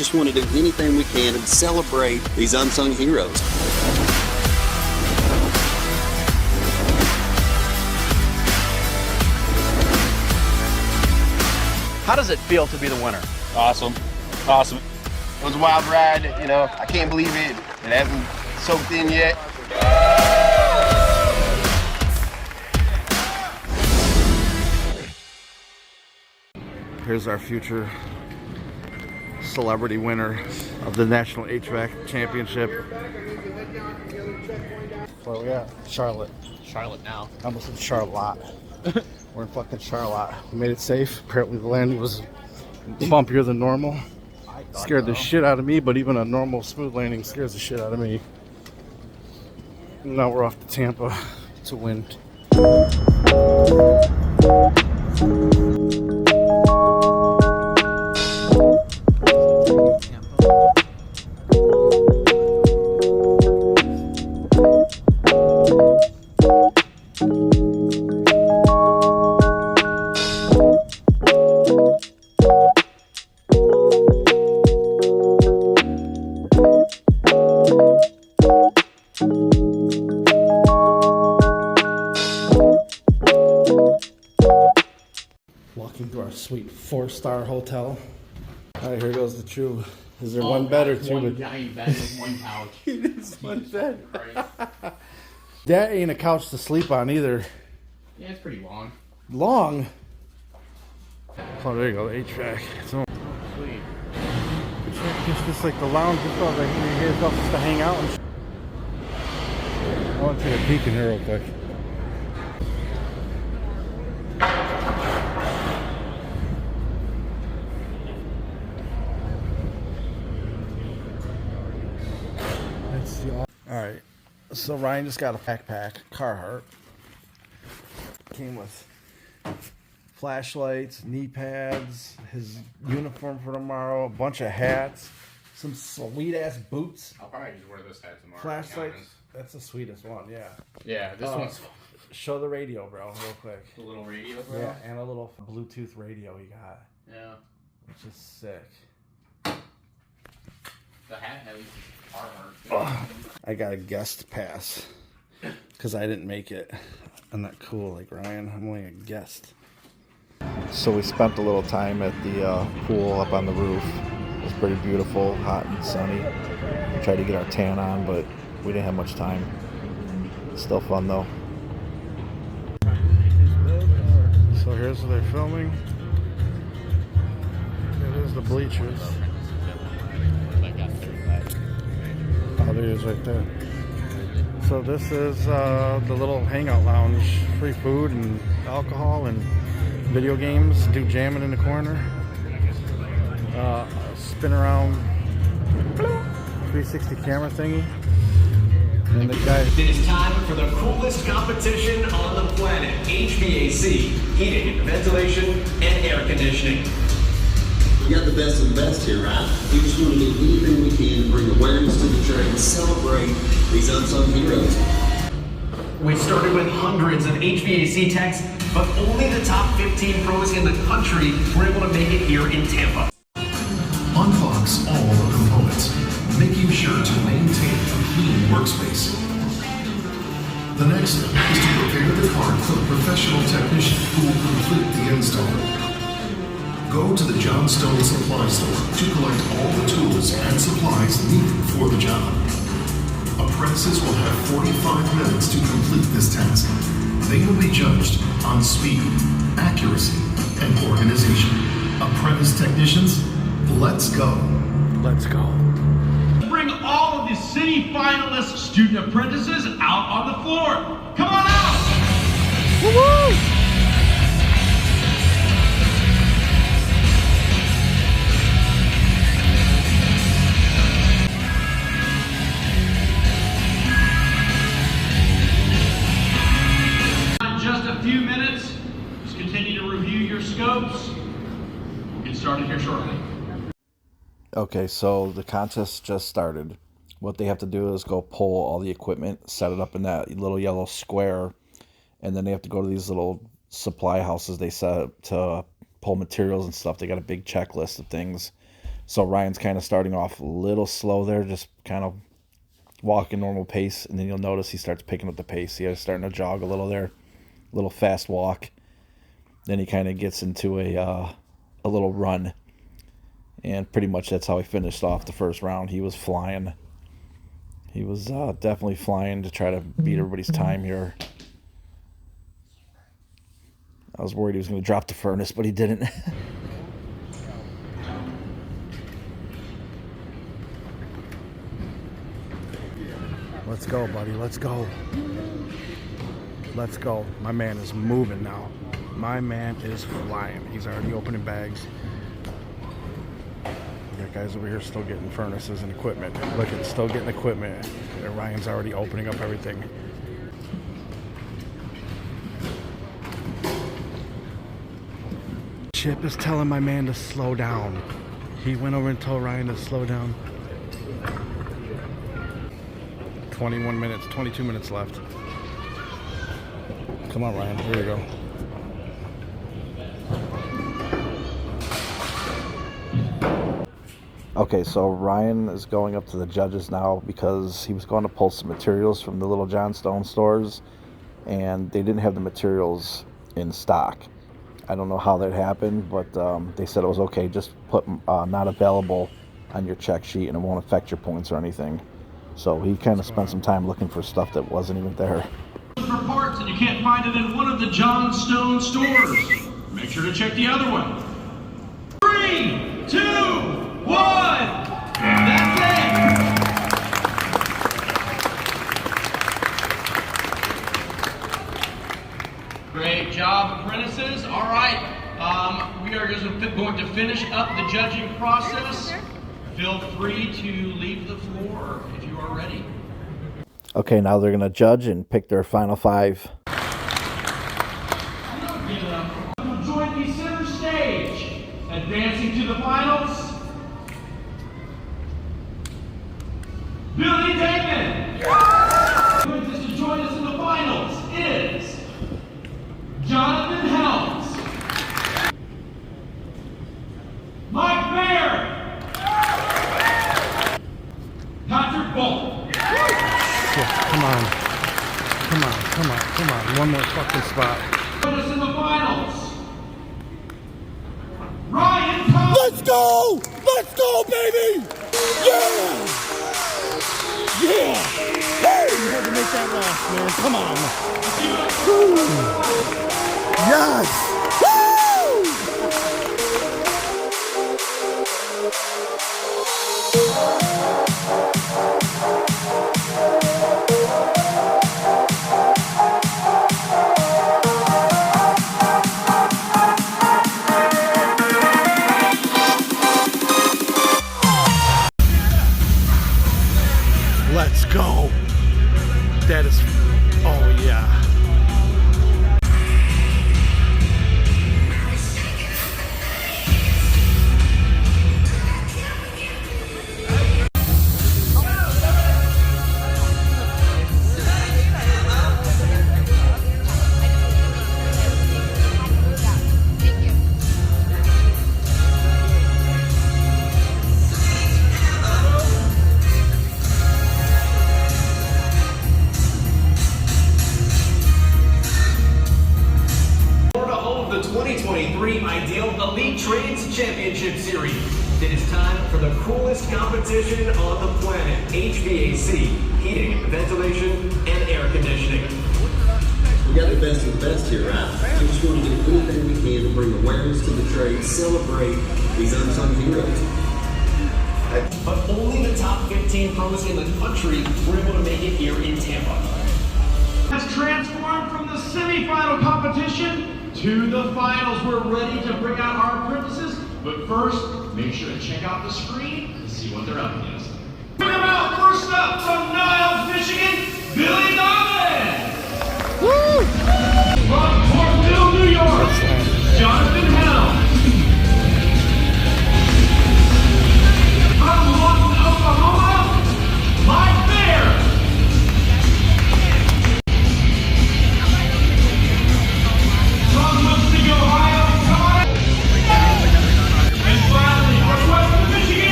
just want to do anything we can to celebrate these unsung heroes. How does it feel to be the winner? Awesome. It was a wild ride, you know. I can't believe it. It hasn't soaked in yet. Here's our future celebrity winner of the National HVAC Championship. Where we at? Charlotte. Charlotte now. I almost said Charlotte. We're in fucking Charlotte. We made it safe. Apparently the landing was bumpier than normal. Scared the shit out of me, but even a normal smooth landing scares the shit out of me. Now we're off to Tampa to win. Walking through our sweet 4-star hotel. All right, here goes the chew. Is there one bed or two? One giant bed with one couch. It's one bed. That ain't a couch to sleep on either. Yeah, it's pretty long. Long? Oh, there you go, the HVAC. It's all Sweet. it's just like the lounge. It's all like you guys all just to hang out. And I want to take a peek in here real quick. Alright, so Ryan just got a backpack, Carhartt. Came with flashlights, knee pads, his uniform for tomorrow, a bunch of hats, some sweet ass boots. I'll probably just wear this hat tomorrow. Flashlights. That's the sweetest one, yeah. Yeah, this one's Show the radio, bro, real quick. the little radio, bro. Yeah, and a little Bluetooth radio he got. Yeah. Which is sick. The hat has Carhartt. I got a guest pass because I didn't make it. I'm not cool like Ryan. I'm only a guest. So we spent a little time at the pool up on the roof. It was pretty beautiful, hot and sunny. We tried to get our tan on, but we didn't have much time. Still fun though. So here's where they're filming. There's the bleachers. Oh, there it is right there. So this is the little hangout lounge. Free food and alcohol and video games. Do jamming in the corner. Spin around 360 camera thingy. And the guy. It is time for the coolest competition on the planet. HVAC, heating, ventilation, and air conditioning. We got the best of the best here, right? We just want to do anything we can to bring awareness to the trade and celebrate these unsung heroes. We started with hundreds of HVAC techs, but only the top 15 pros in the country were able to make it here in Tampa. Unbox all the components, making sure to maintain a clean workspace. The next step is to prepare the card for the professional technician who will complete the install. Go to the John Stone Supply Store to collect all the tools and supplies needed for the job. Apprentices will have 45 minutes to complete this task. They will be judged on speed, accuracy, and organization. Apprentice technicians, let's go. Let's go. Bring all of the city finalist student apprentices out on the floor. Come on out! Woo-woo! Just a few minutes. Just continue to review your scopes. We'll get started here shortly. Okay, so the contest just started. What they have to do is go pull all the equipment, set it up in that little yellow square, and then they have to go to these little supply houses they set up to pull materials and stuff. They got a big checklist of things So Ryan's kind of starting off a little slow there, just kind of walking normal pace, and then you'll notice he starts picking up the pace. He's starting to jog a little there, a little fast walk. Then he kind of gets into a little run, and pretty much that's how he finished off the first round. He was flying. He was definitely flying to try to beat everybody's time here. I was worried he was going to drop the furnace, but he didn't. Let's go, buddy. Let's go. Let's go. My man is moving now. My man is flying. He's already opening bags. We got guys over here still getting furnaces and equipment. Look, it's still getting equipment. And Ryan's already opening up everything. Chip is telling my man to slow down. He went over and told Ryan to slow down. 21 minutes, 22 minutes left. Come on, Ryan. Here we go. Okay, so Ryan is going up to the judges now because he was going to pull some materials from the Little John Stone stores, and they didn't have the materials in stock. I don't know how that happened, but they said it was okay. Just put not available on your check sheet, and it won't affect your points or anything. So he kind of spent some time looking for stuff that wasn't even there. For parts and you can't find it in one of the John Stone stores, make sure to check the other one. 3, 2, 1. That's it. Great job, apprentices. All right, we are going to finish up the judging process. Feel free to leave the floor if you are ready. Okay, now they're going to judge and pick their final 5. Join the center stage. Advancing to the finals, Billy Damon. To join us in the finals is Jonathan Helms, Mike Baird, Patrick Bolt. Come on. Come on, come on, come on. One more fucking spot. Join us in the finals, Ryan Thomas. Let's go! Let's go, baby! Yeah! Yeah! Hey, you had to make that last, man. Come on. Woo. Yes! Let's go. That is, oh yeah. Ideal Elite Trades Championship Series. It is time for the coolest competition on the planet. HVAC, heating, ventilation, and air conditioning. We got the best of the best here, right? We just want to do anything we can to bring awareness to the trade, celebrate these unsung heroes. But only the top 15 pros in the country were able to make it here in Tampa. Has transformed from the semifinal competition to the finals. We're ready to bring out our apprentices, but first, make sure to check out the screen to see what they're up against. Bring them out first up from Niles, Michigan, Billy Donovan. Woo! From Portville, New York, Jonathan Helms. From Lawton, Oklahoma, Mike Baird. From Muskegon, Ohio, Todd. And finally, from Western Michigan.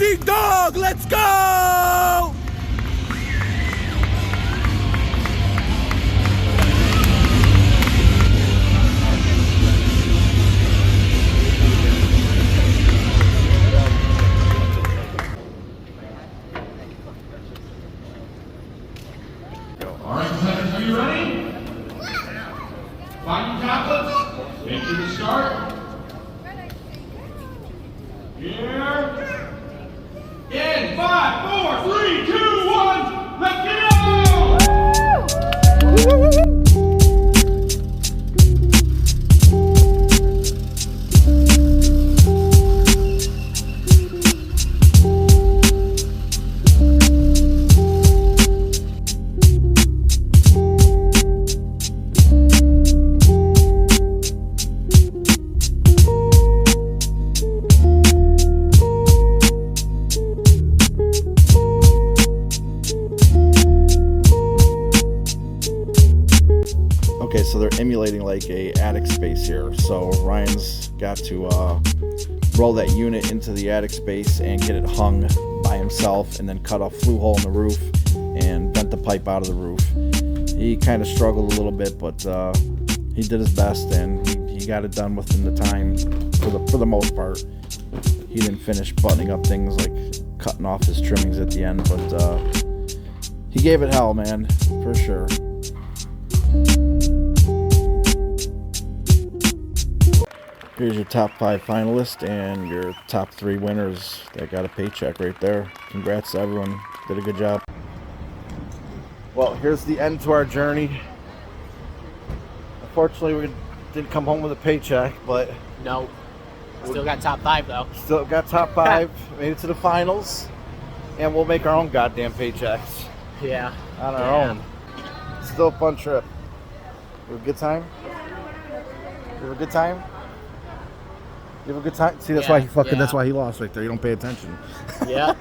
Racing Dog, let's go! All right, competitors, are you ready? Find your tablets. Make sure to start. Here. In 5, 4, 3, 2, 1. Let's go! Okay, so they're emulating like a attic space here. So Ryan's got to roll that unit into the attic space and get it hung by himself, and then cut a flue hole in the roof and vent the pipe out of the roof. He kind of struggled a little bit, but he did his best, and he got it done within the time for the most part. He didn't finish buttoning up things like cutting off his trimmings at the end, but he gave it hell, man, for sure. Here's your top 5 finalists and your top 3 winners that got a paycheck right there. Congrats to everyone. Did a good job. Well, here's the end to our journey. Unfortunately, we didn't come home with a paycheck, but No. Still got top 5 though. still got top 5, made it to the finals, and we'll make our own goddamn paychecks Yeah. on our own. Still a fun trip. You have a good time? You have a good time? You have a good time? See, that's why he Yeah. that's why he lost right there. You don't pay attention. Yeah.